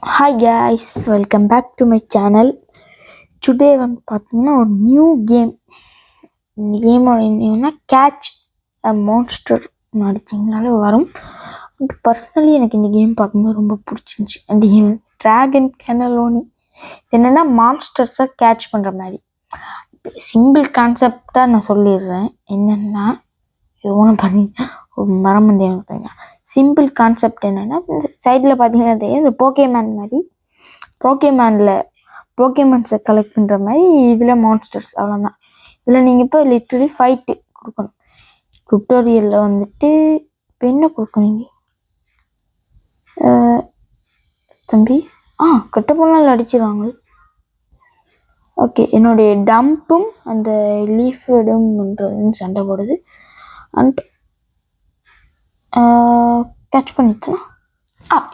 Hi guys, welcome back to my channel. Today வந்து பார்த்தீங்கன்னா ஒரு நியூ கேம். இந்த கேமோட என்னன்னா கேட்ச் அ மான்ஸ்டர் அடிச்சிங்கனாலே வரும். பர்சனலி எனக்கு இந்த கேம் பார்க்கும்போது ரொம்ப பிடிச்சிருந்துச்சி. அந்த கேம் ட்ராகன் கெனலோனி என்னென்னா மான்ஸ்டர்ஸை கேட்ச் பண்ணுற மாதிரி சிம்பிள் கான்செப்டாக நான் சொல்லிடுறேன். என்னென்னா எவ்வளோ பண்ணி ஒரு மரமண்டி சிம்பிள் கான்செப்ட் என்னென்னா இந்த சைடில் பார்த்தீங்கன்னா தெரியும் இந்த போகேமேன் மாதிரி போகேமான்ஸை கலெக்ட் பண்ணுற மாதிரி இதில் மான்ஸ்டர்ஸ் அவ்வளோதான். இதில் நீங்கள் இப்போ லிட்ரலி ஃபைட்டு கொடுக்கணும். டுட்டோரியலில் வந்துட்டு இப்போ என்ன கொடுக்கணுங்க தம்பி கட்ட போனால் அடிச்சிடுவாங்க. ஓகே, என்னுடைய டம்பும் அந்த லீஃபும் சண்டை போடுது. அண்ட் கேட்ச் பண்ணிட்டேன்.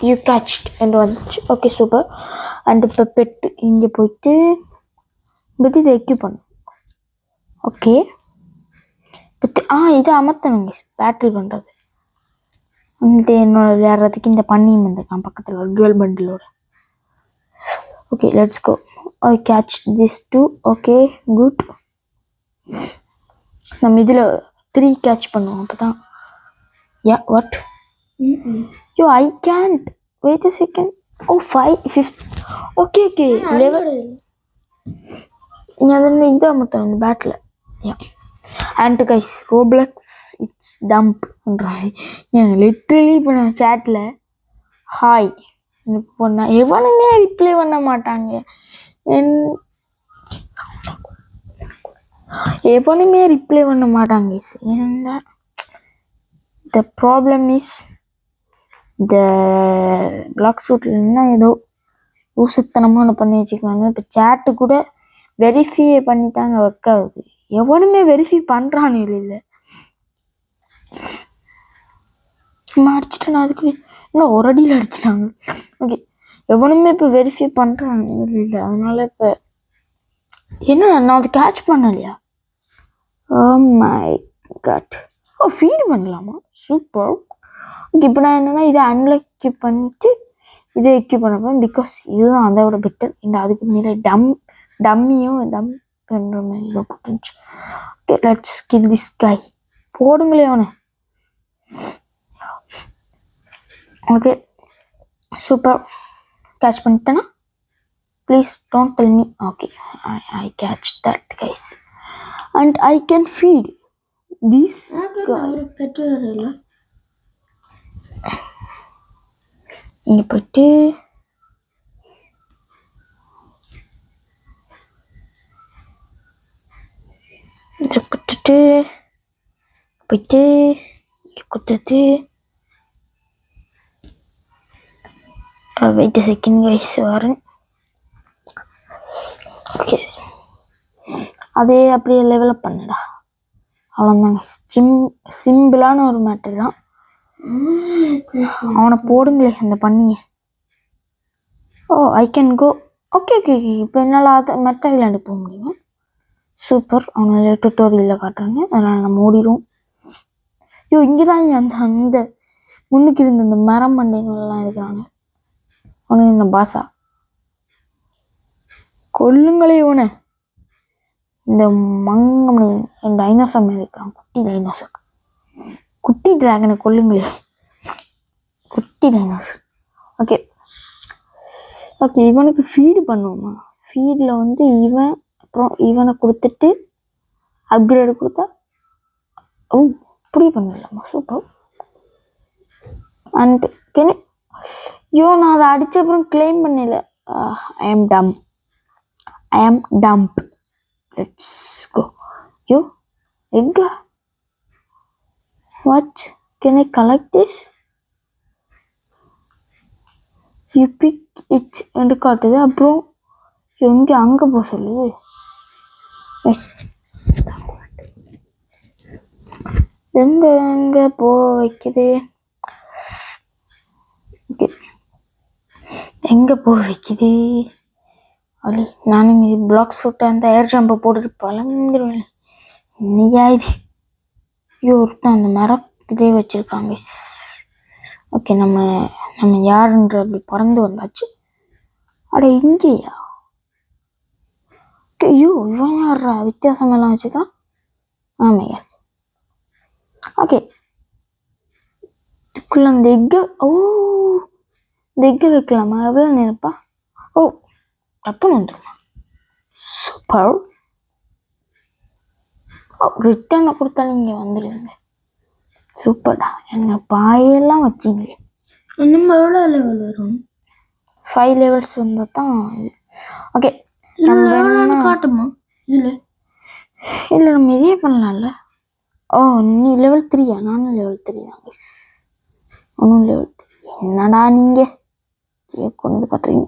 யூ கேட்ச் என்று வந்துச்சு. Okay, super. அண்ட் இப்போ பெட்டு இங்கே போயிட்டு பெட்டு இதை எக்யூப் பண்ணும். ஓகே, பெட்டு இதை அமர்த்தணுங்க பேட்டில் பண்ணுறது. வந்துட்டு என்னோட விளையாடுறதுக்கு இந்த பண்ணியும் வந்திருக்கான் பக்கத்தில் ஒரு கேர்ள் பண்டிலோட. Okay, let's go. I catch this two. Okay, good. நம்ம இதில் 3 கேட்ச் பண்ணுவோம் அப்போ தான். What yo I can't wait a second. 5 okay level அதனால் இது அமர்த்தணும் இந்த பேட்டில். அண்ட் கைஸ் ரோப்ளக்ஸ் இட்ஸ் டம்ப்ன்றாங்க. லிட்ரலி இப்போ நான் சேட்டில் ஹாய் பண்ண எவனுமே ரிப்ளை பண்ண மாட்டாங்க. ஏன்னா த ப்ராப்ளம் இஸ் இந்த பிளாக் சூட்லன்னா ஏதோ ஊசத்தனமான பண்ணி வச்சுக்கிறாங்க. இப்போ சேட்டு கூட வெரிஃபை பண்ணி தாங்க ஒர்க் ஆகுது. எவனுமே வெரிஃபை பண்ணுறான்னு இல்லை. அடிச்சுட்டு நான் அதுக்கு இன்னும் ஒரு அடியில் அடிச்சிட்டாங்க. ஓகே, எவனுமே இப்போ வெரிஃபை பண்ணுறாங்க இல்லை. அதனால இப்போ என்ன நான் அதை கேட்ச் பண்ணலையா? My god. ஃபீட் பண்ணலாமா? சூப்பர். ஓகே, இப்போ நான் என்னென்னா இதை அன்லக்கி பண்ணிவிட்டு இதை எக்யூப் பண்ண போகிறேன். பிகாஸ் இதுதான் அதோட பெட்டர். இந்த அதுக்கு மேலே டம்மியும் பண்ணுற மாதிரி இதை போட்டுருந்துச்சு. Okay, let's kill this guy. போடுங்களே அவனை. Okay, super. கேட்ச் பண்ணிட்டேனா? Please don't tell me. Okay, I catch that guys. And I can feed this guy. இங்கே போயிட்டு இதை போட்டுட்டு போயிட்டு கொடுத்துட்டு வெயிட் செகண்ட் கைஸ் வரேன். ஓகே, அதே அப்படியே லெவலப் பண்ணுடா. அவ்வளோதாங்க. சிம்பிளான ஒரு மேட்டர் தான். அவனை போடுங்களே அந்த பண்ணியை. I can go. ஓகே, இப்போ என்னால் அதை மெட்ட ஐலாண்டு போக முடியுமா? சூப்பர். அவனை டுட்டோரியலில் காட்டுறாங்க. அதனால் நம்ம ஓடிடுவோம். இங்கே தான் அந்த முன்னுக்கு இருந்த இந்த மரம் மண்டைங்கள்லாம் இருக்கிறாங்க. அவனு இந்த பாசா கொல்லுங்களே இவனை. இந்த மங்கமணி டைனோசர் மாதிரி இருக்கான். குட்டி டிராகனை கொல்லுங்களே. குட்டி டைனோசர். ஓகே, இவனுக்கு ஃபீடு பண்ணுவோமா? ஃபீடில் வந்து இவன் அப்புறம் இவனை கொடுத்துட்டு அப்கிரேடு கொடுத்தா இப்படி பண்ணிடலாமா? சூப்பர். அண்ட் நான் அதை அடித்த அப்புறம் கிளைம் பண்ணல. ஐ ஆம் டம்ப். Let's go. எங்க what can I collect this? You pick it என்று காட்டுது. அப்புறம் எங்கே அங்கே போக சொல்லுது. எங்கே போக வைக்குது? ஓகே, எங்கே போக வைக்குது? அலி நானும் இது பிளாக் சூட்டை அந்த ஏர் ஜம்பை போட்டுட்டு பழந்துருவேன். நீயா இது? ஒருத்தன் அந்த மரம் இதே வச்சுருக்காங்க. ஓகே, நம்ம யாருன்ற அப்படி பறந்து வந்தாச்சு. அட இங்கேயா? ஐயோ இவன் யாரா வித்தியாசமெல்லாம் வச்சுக்கலாம். ஆமையா ஓகே. இதுக்குள்ள அந்த எக்கை இந்த எக்கை வைக்கலாமா? எவ்வளோ நேரப்பா? ஓ டப்புன்னு வந்துடுமா? சூப்பர். ரிட்டர்னை கொடுத்தாலும் இங்கே வந்துடுங்க. சூப்பர்டா. என்ன பாயெல்லாம் வச்சிங்களே. நம்ம எவ்வளோ லெவல் வரும்? 5 லெவல்ஸ் வந்தால் தான் இது. ஓகே நம்ம வேணும்னா காட்டுமா இதில்? இல்லை நம்ம இதே பண்ணலாம்ல. ஓ நீ லெவல் 3யா? நானும் லெவல் 3 தான் கைஸ். ஒன்றும் லெவல் 3. என்னடா நீங்கள் கொண்டு காட்டுறீங்க?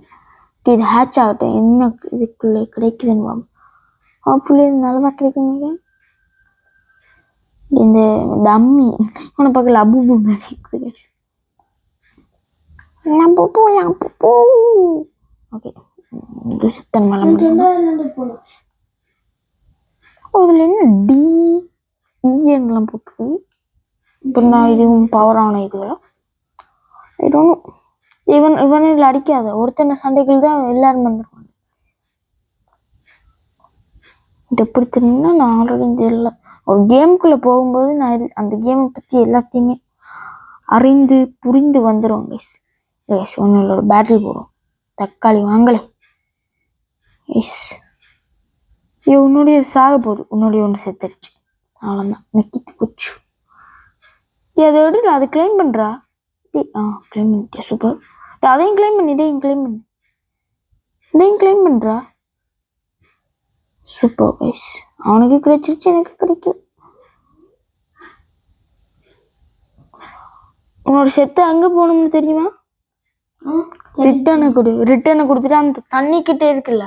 இது ஹேட்ச் ஆகட்டும். என்ன இதுக்குள்ளே கிடைக்குதுன்னு வாங்க. ஹாப்ஃபுல்லி நல்லா தான் கிடைக்குங்க. இந்த டம்மி உன்னை பார்க்கல அபூபு மாதிரி இருக்குது கைஸ். ஓகே துசித்தன் மலம். அதில் என்ன டிஇஎன்லாம் போட்டுருக்கு. இப்போ நான் இதுவும் பவரான இதுலாம் இவன் இதில் அடிக்காத ஒருத்தனை சண்டைகள் தான் எல்லாரும் வந்துருவாங்க. இது எப்படி தெரியும்னா நான் ஆல்ரெடி தெரியல. ஒரு கேமுக்குள்ளே போகும்போது நான் அந்த கேமை பற்றி எல்லாத்தையுமே அறிந்து புரிந்து வந்துடும் கைஸ். கைஸ் உன்னோட பேட்டில் போடும். தக்காளி வாங்கலை எஸ். ஐயோ உன்னுடைய சாக போகுது. உன்னுடைய ஒன்று செத்துருச்சு. அவ்வளோதான் நிக்கிட்டு போச்சு. அதை விட அதை கிளைம் பண்ணுறா. கிளைம் பண்ணிட்டியா? சூப்பர். அதையும் கிளைம் பண்ணு. இதையும் கிளைம் பண்ணு. இதையும் கிளைம் பண்ணுறா. Super guys. அவனுக்கு கிடைச்சிருச்சு, எனக்கு கிடைக்கல. உன்னோட செத்து அங்கே போகணும்னு தெரியுமா? ரிட்டர்னை கொடுத்துட்டு அந்த தண்ணி கிட்டே இருக்குல்ல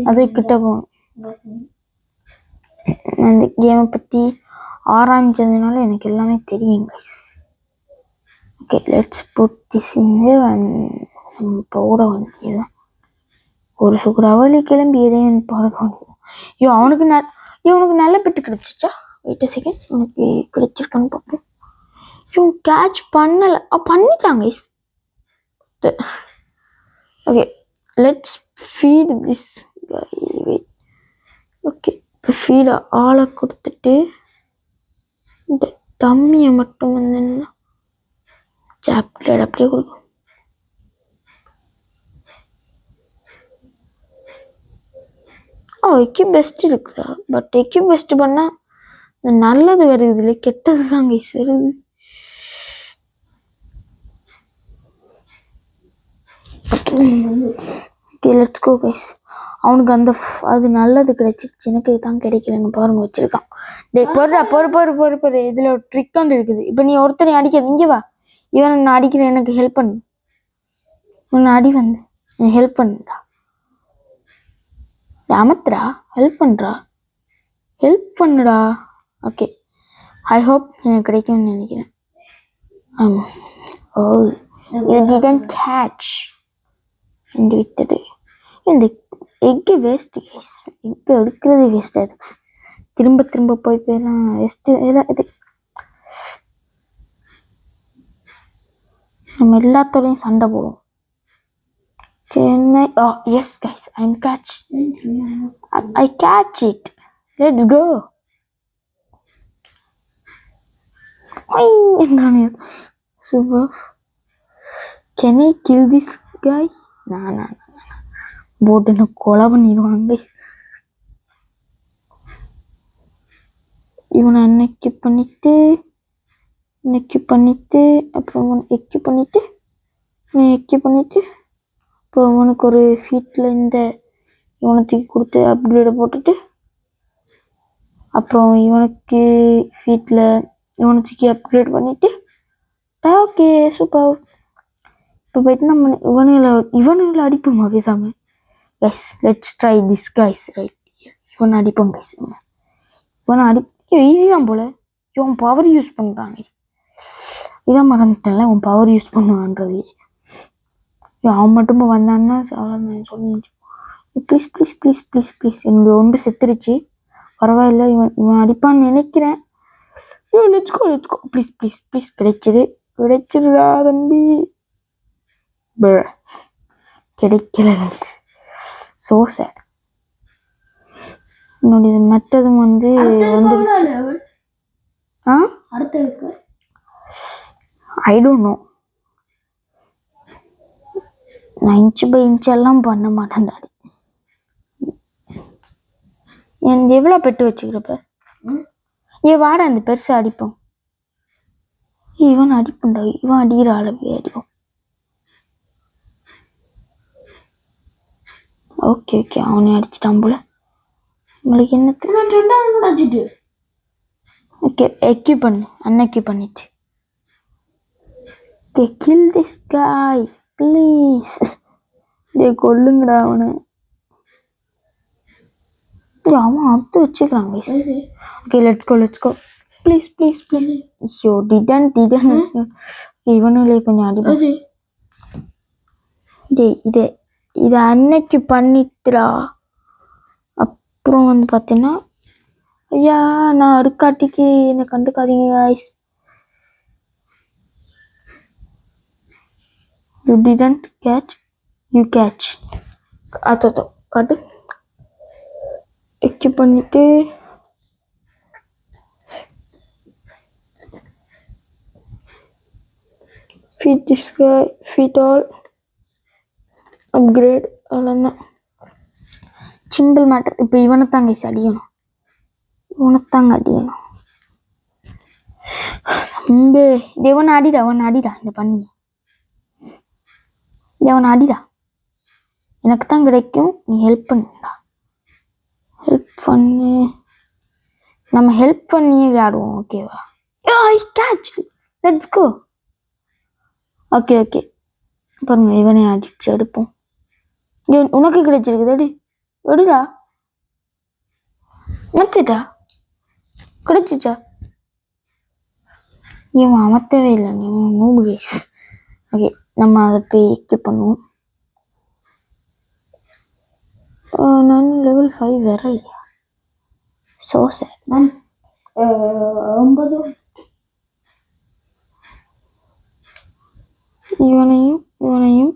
அதை கிட்ட போகணும். அந்த கேமை பற்றி ஆராய்ஞ்சதுனால எனக்கு எல்லாமே தெரியும் guys. Okay let's put this in நம்ம போட வேண்டியதுதான். ஒரு சுகுரவழி கிளம்பி எதையும் பார்க்க வேண்டியது. இவனுக்கு நல்ல பெட்டு கிடைச்சிச்சா? Wait a second. உனக்கு கிடைச்சிருக்கான்னு பார்ப்போம். இவன் கேட்ச் பண்ணலை. பண்ணிட்டாங்க guys. Okay let's feed this guy. Wait. Okay இப்போ ஃபீடை ஆளை கொடுத்துட்டு இந்த தம்மியை மட்டும் வந்து சாப்பிட்டு அப்படியே கொடுக்கும். எக்கி பெஸ்ட் இருக்குதா? பட் எக்கி பெஸ்ட் பண்ணால் நல்லது வருது இல்லை கெட்டது தான் கைஸ் வருது. Okay let's go guys. அவனுக்கு அது நல்லது கிடைச்சிருச்சு, எனக்கு தான் கிடைக்கலன்னு பாருங்க வச்சிருக்கான். டே பொறு இதில் ஒரு ட்ரிக் ஒன்று இருக்குது. இப்போ நீ ஒருத்தனை அடிக்கிறது இங்கே வா. இவனை நான் அடிக்கிறேன், எனக்கு ஹெல்ப் பண்ணு. உன்னை அடி வந்து ஹெல்ப் பண்ணுடா. அமத்துடா. ஹெல்ப் பண்ணுடா. ஓகே ஐ ஹோப் எனக்கு கிடைக்கும்னு நினைக்கிறேன். ஓ யூ டிடன்ட் கேட்ச் என்று விட்டது. இந்த எக்கு வேஸ்ட் கைஸ். எக்கு எடுக்கிறது வேஸ்ட்டாக இருக்குது. திரும்ப போயெல்லாம் வேஸ்ட்டு. இது நம்ம எல்லாத்தோடையும் சண்டை போடுவோம். S guys I catch it. Let's go. Super. Can I kill this guy? Nah. போட்டு கொலை பண்ணிடுவாங்க. இவனை அன்னைக்கு பண்ணிட்டு அப்புறம் எக்கி பண்ணிட்டு இப்போ அவனுக்கு ஒரு ஃபீட்டில் இந்த இவனை தூக்கி கொடுத்து அப்கிரேடை போட்டுட்டு அப்புறம் இவனுக்கு ஃபீட்டில் இவனை தூக்கி அப்கிரேட் பண்ணிட்டு ஓகே சூப்பர். இப்போ போயிட்டு நம்ம இவனுங்களை அடிப்போமா பேசாமல்? Yes let's try this guys. Right இவனை அடிப்போம் கைஸ். இவனை ஈஸி தான் போல. இவன் பவர் யூஸ் பண்ணுறான் கைஸ். இதான் மறந்துட்டேன்ல அவன் பவர் யூஸ் பண்ணுவான்றது. அவன் மட்டும் வந்தான்னா அவ்வளோதான் சொல்லி. ப்ளீஸ் என்னுடைய ஒன்று செத்துருச்சு. பரவாயில்ல. இவன் அடிப்பான்னு நினைக்கிறேன். லெட்ஸ் கோ ப்ளீஸ் கிடைச்சிருடா தம்பி. கிடைக்கல கைஸ். So sad. என்னுடைய மற்றதும் வந்துடுச்சு. I don't know. நான் இன்ச்சு பை இன்ச்செல்லாம் பண்ண மாட்டேன் டாடி. எவ்வளோ பெட்டு வச்சுக்கிறப்ப வாடா அந்த பெருசை அடிப்போம். இவன் அடிப்புண்டா, இவன் அடிக்கிற அளவே அடிப்போம். ஓகே ஓகே, அவனே அடிச்சிட்டான் போல. உங்களுக்கு என்ன? ஓகே, எக்யூப் பண்ணு. அன்எக்யூப் பண்ணிட்டு. Okay, kill this guy please. கொல்லுங்கடா அவனை. அவன் அத்து வச்சுக்கிறான். Okay, let's go please please please. ஐயோ டிடன். இவனுங்களே கொஞ்சம் அடிப்போம். இதை அன்னைக்கு பண்ணிட்டுடா. அப்புறம் பார்த்தீங்கன்னா, ஐயா நான் அடுக்காட்டிக்கு என்னை கண்டுக்காதீங்க guys. You didn't catch, you catch. அதோ காட்டு. எக்யூப் பண்ணிட்டு feed this guy, feed all, upgrade. அவ்வளோதான் சிம்பிள் மேட்டர். இப்போ இவனைத்தாங்க அடிக்கணும். தேவன் அடிடா இந்த பண்ணி. தேவன் அடிடா, எனக்கு தான் கிடைக்கும். நீ ஹெல்ப் பண்ணுடா. நம்ம ஹெல்ப் பண்ணி விளையாடுவோம். ஓகேவா? I catch. Let's go. Okay பாருங்க, இவனை அடிச்சு எடுப்போம். உனக்கு கிடைச்சிருக்குது. எடுடா. மத்திட்டா கிடைச்சிச்சா? இவன் அமர்த்தவே இல்லை. Move case. ஓகே, நம்ம அதை போய் எக்யூப் பண்ணுவோம். நான் லெவல் 5 வரலையா? So sir. நான் 9. இவனையும்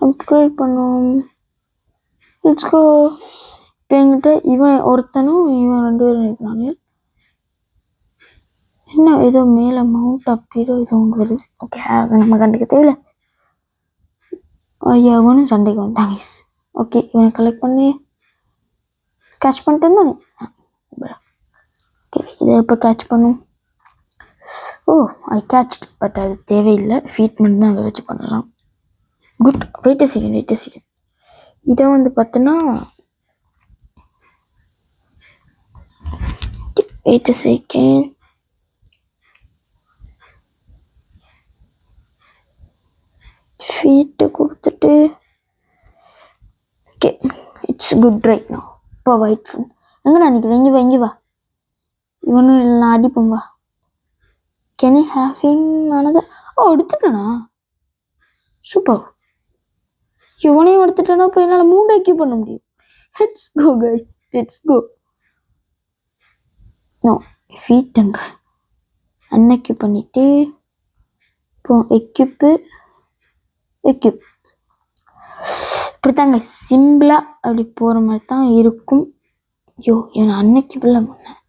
அப்கிரேட் பண்ணுவோம். Let's go. இப்போ என்கிட்ட இவன் ஒருத்தனும் இவன் 2 பேரும் இருக்கிறாங்க. என்ன ஏதோ மேலே மவுண்ட் அப்பீரோ ஏதோ ஒன்று வருது. ஓகே, நம்ம கண்டுக்க தேவையில்லை. ஐயா இவனும் சண்டைக்கு வந்தாங்க. ஓகே, இவனை கலெக்ட் பண்ணி கேட்ச் பண்ணிட்டு இருந்தானே. ஓகே, இதை எப்போ கேட்ச் பண்ணும்? ஓ, ஐ கேட்ச்ட். பட் அது தேவையில்லை. ஃபீட் மட்டும் தான் அதை வச்சு பண்ணலாம். குட். Wait a second. இதை பார்த்தோன்னா வெயிட் அ செகண்ட். ஃபீட்டு கொடுத்துட்டு okay, it's good right no. இப்போ வெயிட் ஃபன் எங்கடா நிற்கிறேன்? இங்கே வா. இவனும் இல்லைனா அடிப்போம் வா. Can you have him another? எடுத்துட்டேனா? சூப்பர். இவனையும் எடுத்துட்டேன்னா இப்போ என்னால் 3 எக்யூப் பண்ண முடியும். Let's go guys, let's go. No, feed பண்ணுறேன். அன்எக்யூப் பண்ணிவிட்டு இப்போ எக்யூப் இப்படித்தாங்க சிம்பிளாக அப்படி போகிற மாதிரி தான் இருக்கும். இவனை அன்எக்யூப்பில் பண்ணேன்.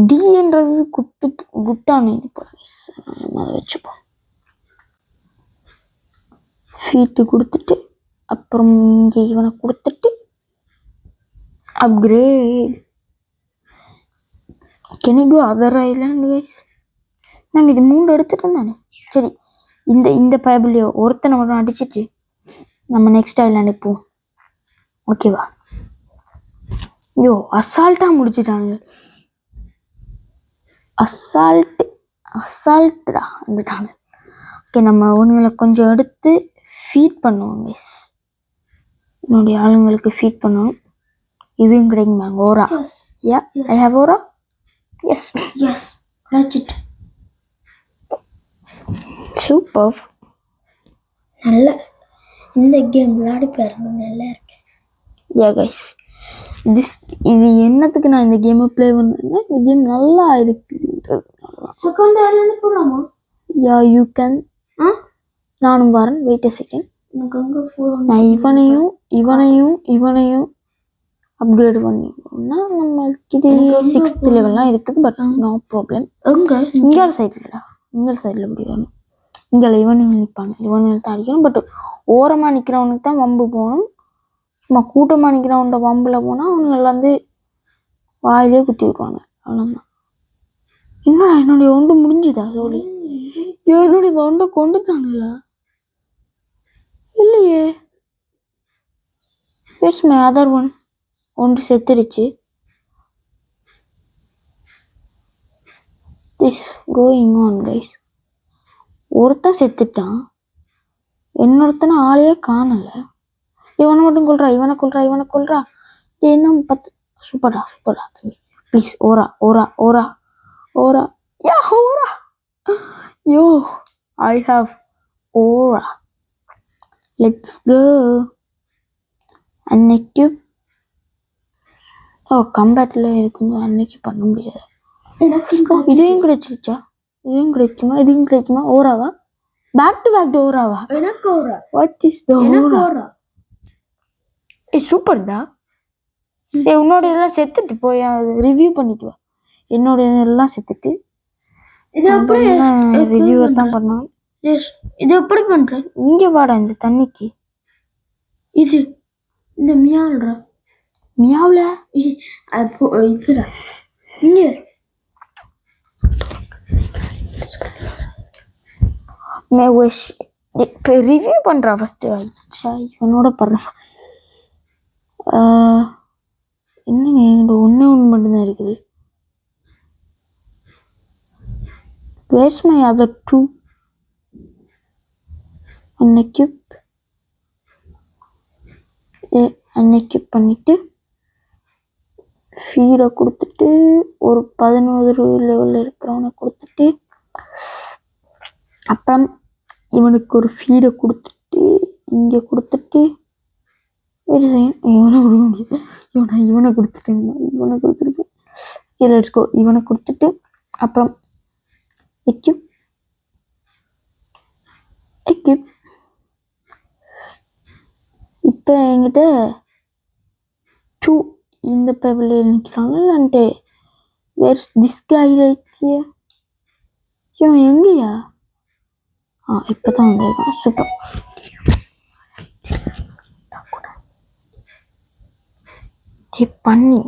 டின்றது குட்டான இது போல அதை வச்சுப்போம். ஃபீட்டு கொடுத்துட்டு அப்புறம் இங்கே இவனை கொடுத்துட்டு அப்கிரேட். கெனிகோ அதர் ஐலாண்ட் கைஸ். நாங்கள் இது 3 எடுத்துட்டோம் தானே. சரி, இந்த பைபிளையோ ஒருத்தனை மட்டும் அடிச்சிட்டு நம்ம நெக்ஸ்ட் ஐலாண்டுக்கு போவோம். ஓகேவா? அசால்ட்டாக முடிச்சுட்டானுங்க. அசால்ட்டா வந்துட்டாங்க. ஓகே, நம்ம அவங்களை கொஞ்சம் எடுத்து ஃபீட் பண்ணுவோம் கைஸ். என்னுடைய ஆளுங்களுக்கு ஃபீட் பண்ணுவோம். இதுவும் கிடைக்குமாங்க aura? I have aura. Yes கிடைச்சிட்டு. சூப்பர். நல்ல இந்த கேம் விளையாடி பாருங்க, நல்லா இருக்கு. கைஸ், இது என்னத்துக்கு நான் இந்த கேமை ப்ளே பண்ணேன்னா, இந்த கேம் நல்லா இருக்குன்றது. செகண்ட் ஐலாண்ட் போகலாமா? You can. நானும் வரேன். Wait a second. நான் இவனையும் அப்கிரேட் பண்ணிக்கணும்னா நம்மளுக்கு இது 6th லெவல்லாம் இருக்குது. But no problem. இங்கே சைடில் முடியும். இங்கே இவனுங்க நிற்பாங்க. இவனுக்கு தான் அடிக்கணும். பட் ஓரமாக நிற்கிறவனுக்கு தான் வம்பு போகணும். சும்மா கூட்டமாக நிற்கிறவன்ட வம்பில் போனால் அவனுங்க வாயிலே குத்தி விடுவாங்க. அவ்வளோதான். என்னடா என்னுடைய ஒன்று முடிஞ்சுதா? சொல்லி என்னுடைய ஒன்றை கொண்டுட்டானுங்களா? இல்லையே. It's my other one. ஒன்று செத்துருச்சு. This going on guys. ஒருத்தன் செத்துட்டான். இன்னொருத்தனை ஆளையே காணல. இவனை மட்டும் கொள்றா. இன்னும் 10. சூப்பரா தம்பி. Please aura. Ya aura. Yo I have aura. Let's go. அன்னைக்கு கம்பேட்டில் இருக்கும்போது அன்னைக்கு பண்ண முடியாது. இதையும் கிடைச்சிருச்சா? இதையும் கிடைக்குமா? ஓராவா? பேக் டு பேக் ஓராவா? எனக்கு ஓரா. வாட் இஸ் தி ஓரா? சூப்பர்டா. உன்னோட இதெல்லாம் செத்துட்டு போய் ரிவ்யூ பண்ணிட்டு வா. என்னோட இதெல்லாம் செத்துட்டு இது எப்படி ரிவ்யூவை தான் பண்ணோம். இது எப்படி பண்ற? இங்க வாடா இந்த தண்ணிக்கு. இது இந்த மியாவுல அப்போ இதுடா இங்க இப்போ ரிவ்யூ பண்ணுறா ஃபஸ்ட்டு. இவனோட பண்ண என்னங்க என்கிட்ட ஒன்று மட்டும்தான் இருக்குது. Where's my other 2? அன்னைக்கு பண்ணிட்டு ஃபீடை கொடுத்துட்டு ஒரு 11 லெவலில் இருக்கிறவனை கொடுத்துட்டு அப்புறம் இவனுக்கு ஒரு ஃபீடை கொடுத்துட்டு இங்கே கொடுத்துட்டு இவனை கொடுக்க முடியாது. இவனை கொடுத்துருக்கேன். Let's go. இவனை கொடுத்துட்டு அப்புறம் எக்யூப் இப்போ என்கிட்ட 2 இந்த பேபிள் நிற்கிறாங்க. And where's this guy right here. இவன் எங்கேயா? இப்போ தான் வந்திருக்கான். சூப்பர். பண்ணி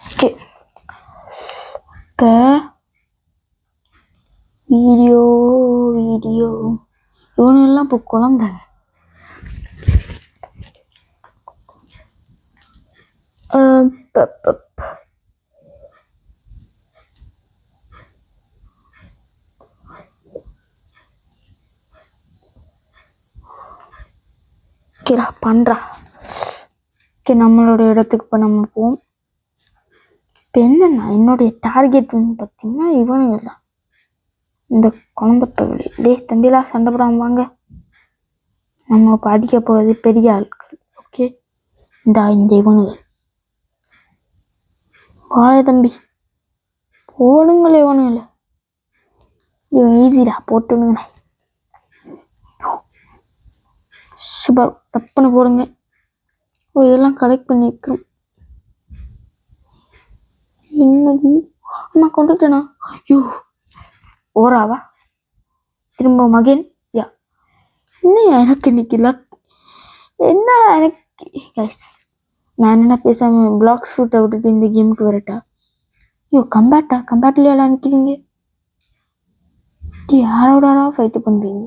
ஓகே. இப்போ வீடியோ இவனெல்லாம் இப்போ குழந்தை. ஓகேடா பண்ணுறா. ஓகே நம்மளோட இடத்துக்கு இப்போ நம்ம போவோம். இப்போ என்னன்னா என்னுடைய டார்கெட் பார்த்தீங்கன்னா இவனுங்க தான். இந்த குழந்தை பகுதி தம்பிலாம் சண்டை போடாமல் வாங்க. நம்ம இப்போ அடிக்க போகிறது பெரிய ஆட்கள். ஓகே இந்த இவனுங்க வாழ தம்பி போடுங்களே. இவனுங்கள இவன் ஈஸிடா போட்டுனுங்க. சூப்பர். டப்புன்னு போடுங்க. இதெல்லாம் கலெக்ட் பண்ணி வைக்கிறோம். என்னது அம்மா கொண்டுட்டேனா? ஓராவா திரும்ப மகன். யா என்ன எனக்கு இன்னைக்கு என்ன எனக்கு கைஸ் நான் என்ன பேசாம பிளாக்ஸ் ஃபுட்டை விட்டுட்டு இந்த கேமுக்கு வரட்டா? கம்பேட்ல எல்லாம் நிற்கிறீங்க. யாரோட ஃபைட்டு பண்றீங்க?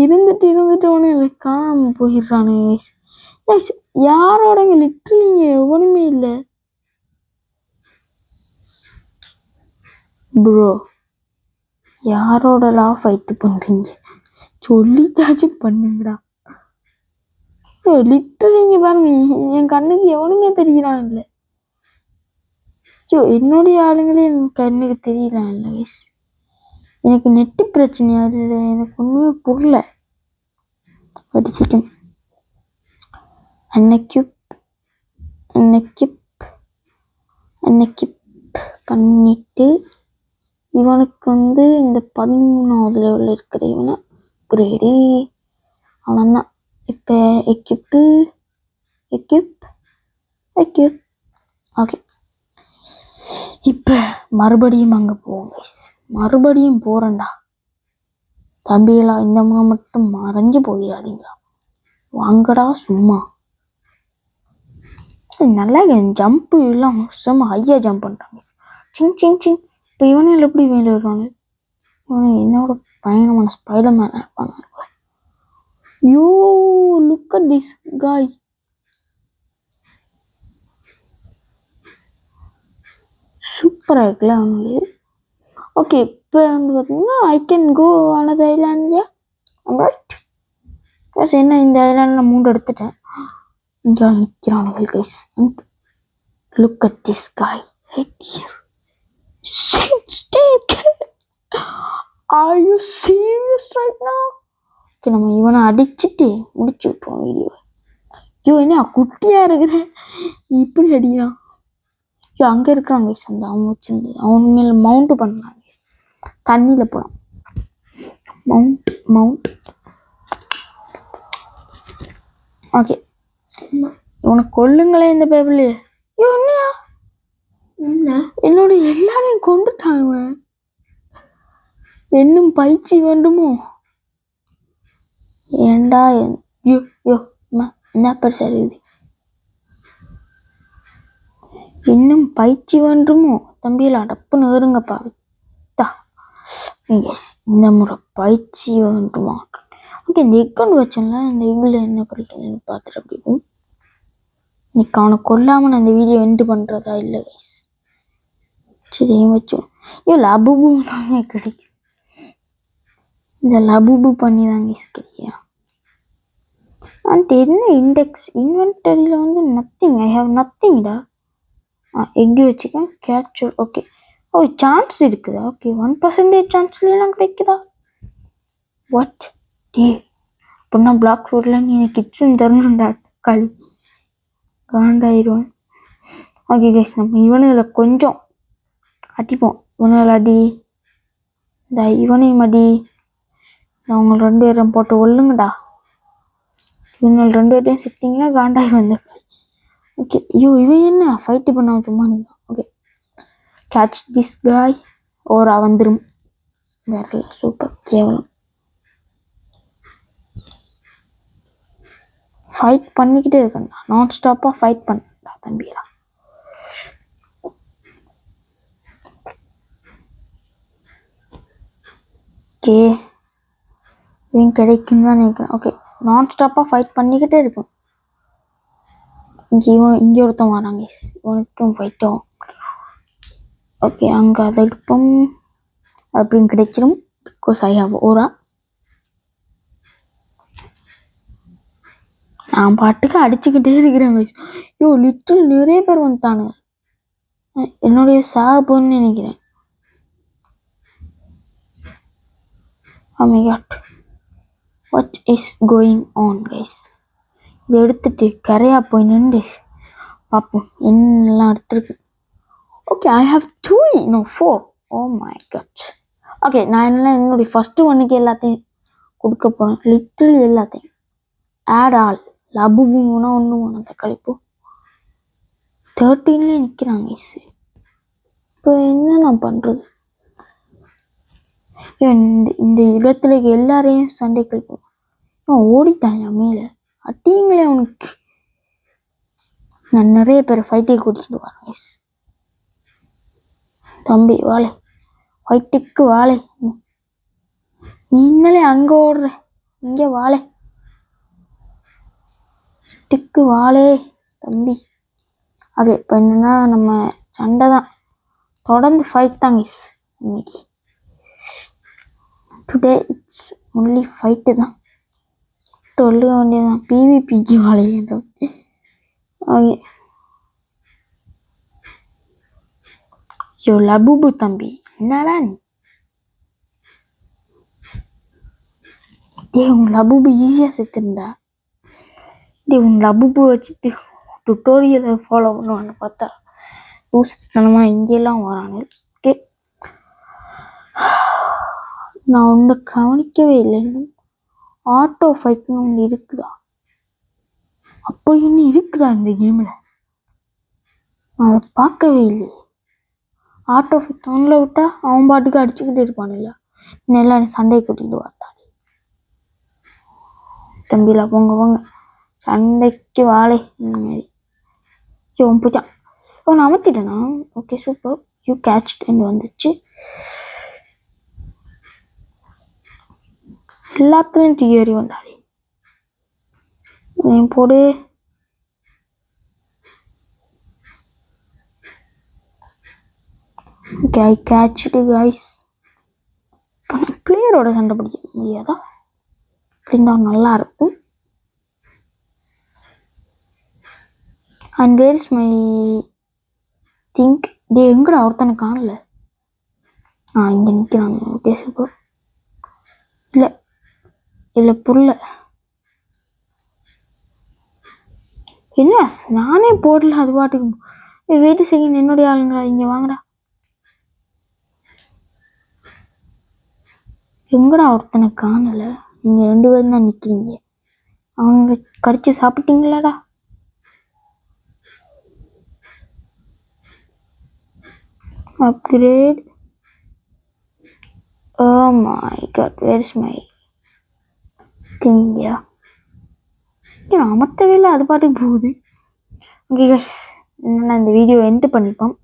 இருந்துட்டு ஒன்று காணாம போயிடுறானு. யாரோட லிட்டரலிங்க எவனுமே இல்லை ப்ரோ. யாரோடலாம் ஃபைட்டு பண்றீங்க? சொல்லிட்டாச்சும் பண்ணுங்கடா. லிட்டரலிங்க பாருங்க என் கண்ணுக்கு எவனுமே தெரியறான் இல்லை. என்னுடைய ஆளுங்களே என் கண்ணுக்கு தெரியலாம் இல்லை கைஸ். எனக்கு நெட்டு பிரச்சனையா இல்லை. எனக்கு ஒன்றுமே புரியல. படிச்சிட்டேன். பண்ணிட்டு இவனுக்கு வந்து இந்த 13வது லெவலில் இருக்கிற இவனை கிரேடு அவன்தான். இப்போ எக்யூப் ஓகே. இப்போ மறுபடியும் அங்கே போவோம் கைஸ். மறுபடியும் போகிறேன்டா தம்பிகளா. இந்த முறை மட்டும் மறைஞ்சு போயிடாதீங்களா, வாங்கடா சும்மா. நல்லா ஜம்ப்பு எல்லாம் சும்மா ஹையா ஜம்ப் பண்ணுறாங்க. சிங் சிங் சிங். இப்போ இவனையில் எப்படி வேலை வருவாங்க? என்னோட பயணமான ஸ்பைடர் மேன் இருப்பாங்க. யூ லுக் அட் திஸ் காய். சூப்பராக இருக்குல்ல அவனுக்கு. ஓகே, இப்போ வந்து பார்த்தீங்கன்னா ஐ கேன் கோ ஆனது ஐலாண்ட்யா. ரைட் ப்ளஸ் என்ன, இந்த ஐலாண்டில் நான் 3 எடுத்துட்டேன். இங்கே நிற்கிறானுங்கள் guys. Look at this guy right here. Are you serious right now? Okay, நம்ம இவனை அடிச்சுட்டு முடிச்சு விட்டுருவோம் வீடியோ. ஐயோ என்ன குட்டியாக இருக்கிற, இப்படி அடிக்கிறான். ஐயோ அங்கே இருக்கிறான் கைஸ். அந்த அவன் வச்சுருந்து அவன் மேலே மவுண்ட் பண்ணான் கைஸ். தண்ணியில் போகிறான். Mount okay. உனக்கு கொல்லுங்களேன் இந்த பேபிள். ஐயோ என்ன, என்னோட எல்லாரையும் கொண்டுட்டாங்க. இன்னும் பயிற்சி வேண்டுமோ? ஏண்டா யோ என்ன பெருசா இருக்குது. இன்னும் பயிற்சி வேண்டுமோ? தம்பியில் அடப்புன்னு ஏறுங்கப்பா. எஸ், இந்த முறை பயிற்சி வேண்டுமா? ஓகே, இந்த எக்கௌண்ட் வச்சோம்ல, இந்த எக்கில் என்ன கிடைக்குதுன்னு பார்த்துட்டு அப்படி இன்னைக்கு அவனை கொல்லாமல் நான் இந்த வீடியோ எண்டு பண்ணுறதா இல்லை கைஸ். சரி வச்சோம். ஐயோ லபுபு தாங்க கிடைக்குது. இந்த லபுபு பண்ணி தாங்க கைஸ் கிடைக்கும். அண்ட் என்ன இண்டெக்ஸ் இன்வென்டரியில் வந்து நத்திங், ஐ ஹாவ் நத்திங்டா. எக்கு வச்சுக்கேன். Capture okay. ஓ சான்ஸ் இருக்குதா? ஓகே 1% சான்ஸ்லாம் கிடைக்குதா? வாட் டே அப்படின்னா பிளாக் ஃபோர்டில் நீ கிச்சன் தரணும்டா களி காண்டாயிடுவேன். ஓகே கைஸ், நம்ம இவனுல கொஞ்சம் அடிப்போம். இவனில் அடி, இந்த இவனையும் அடி. அவங்க 2 பேரும் போட்டு ஒல்லுங்கடா. இவங்க 2 பேர்டையும் செத்திங்கன்னா காண்டாயிரும் இந்த களி. ஓகே, ஐயோ இவன் என்ன ஃபைட்டு பண்ண சும்மா நீங்கள். ஓகே, கேட்ச் திஸ் காய். ஓரா வந்துடும். வேற சூப்பர். கேவலம் ஃபைட் பண்ணிக்கிட்டே இருக்கேன்டா. நான் ஸ்டாப்பாக ஃபைட் பண்ணா தம்பியா. ஓகே, இதுவும் கிடைக்கும் தான் நினைக்கிறேன். ஓகே, நான் ஸ்டாப்பாக ஃபைட் பண்ணிக்கிட்டே இருக்கும். இங்கே ஒருத்தன் வராங்க. இவனுக்கும் ஃபைட்டும். ஓகே, அங்கே அதை எடுப்போம் அப்படின்னு கிடைச்சிடும். பிகாஸ் ஐ ஹாவ் ஓரா. நான் பாட்டுக்கு அடிச்சுக்கிட்டே இருக்கிறேன். ஐயோ லிட்டில் நிறைய பேர் வந்துட்டானு. என்னுடைய சாகுன்னு நினைக்கிறேன். Oh my god, what is going on guys? இதை எடுத்துட்டு கரையா போய் நின்று பார்ப்போம் என்னெல்லாம் எடுத்துருக்கு. Okay, I have 4. Oh my god. Okay, நான் என்னுடைய ஃபர்ஸ்ட் ஒன்னுக்கு எல்லாத்தையும் கொடுக்க போகிறேன். லிட்டில் எல்லாத்தையும் ஆட் ஆல். லபுபுனா ஒன்று வேணும். அந்த கழிப்பு 13லேயே நிற்கிறாங்க. இப்போ என்ன நான் பண்ணுறது? இந்த இடத்துல எல்லாரையும் சண்டை கழிப்போம். ஓடிட்டான் மேலே. அட்டிங்களே அவனுக்கு. நான் நிறைய பேர் ஃபைட்டை கூட்டிட்டு வரேன். தம்பி வாழை, ஃபைட்டுக்கு வாழை. நீ இன்னலே அங்கே ஓடுற, இங்கே வாழை. ஃபைட்டுக்கு வாழை தம்பி. ஓகே, இப்போ என்னன்னா நம்ம சண்டை தான். தொடர்ந்து ஃபைட் தாங்க இன்னைக்கு. டுடே இட்ஸ் ஒன்லி ஃபைட்டு தான். சொல்லுக வேண்டியதான். பிவிபிக்கு வாழையிடும். ஓகே, யோ லபுபு தம்பி என்னடா நீ? டே உன் லபுபு ஈஸியாக செத்துருந்தா. டே உன் லபுபு வச்சுட்டு டுட்டோரியலை ஃபாலோ பண்ணுவான்னு பார்த்தா லூஸ்தனமாக இங்கெல்லாம் வரானு. ஓகே, நான் ஒன்று கவனிக்கவே இல்லை. ஆட்டோ ஃபைட்னு ஒன்று இருக்குதா? அப்படி ஒன்று இருக்குதா இந்த கேமில்? நான் அதை பார்க்கவே இல்லை. ஆட்டோ ஃபைட் அவனில் விட்டா அவன் பாட்டுக்கு அடிச்சுக்கிட்டு இருப்பானுல்ல, இன்னும் சண்டையை கூட்டிகிட்டு வரட்டான். தம்பிலா போங்க போங்க, சண்டைக்கு வாழை இந்த மாதிரி. இவன் போயிட்டான். நான் அமர்த்திட்டேனா? ஓகே சூப்பர், யூ கேட்ச்ன்னு வந்துச்சு. எல்லாத்துலேயும் தூக்கி ஏறி வந்தாலே போடு. ஓகே, ஐ கேட்ச்டு கைஸ். பிளேயரோட சண்டை பிடிக்க முடியாதா? அப்படின்னா நல்லா இருக்கும். And where is my thing. டே எங்கடா ஒருத்தனை காணல? இங்கே நிற்கிறாங்க. Okay super. இல்லை புரியல. என்ன நானே போடல, அது பாட்டுக்கு. வெயிட் செகண்ட், என்னுடைய ஆளுங்களா? இங்கே வாங்கடா. எங்கடா ஒருத்தனை காணல? நீங்க 2 பேரும் தான் நிக்கிறீங்க. அவங்க கடிச்சு சாப்பிட்டீங்களாடா? Upgrade. Oh my god, where's my thing? அமர்த்தவே இல்லை, அது பாட்டுக்கு போகுது. ஓகே கைஸ், நான் இந்த வீடியோ எண்ட் பண்ணிப்போம்.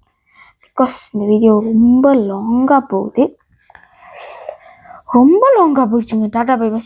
பிகாஸ் இந்த வீடியோ ரொம்ப லாங்காக போகுது. ரொம்ப லாங்காக போயிடுச்சுங்க. Tata bye by.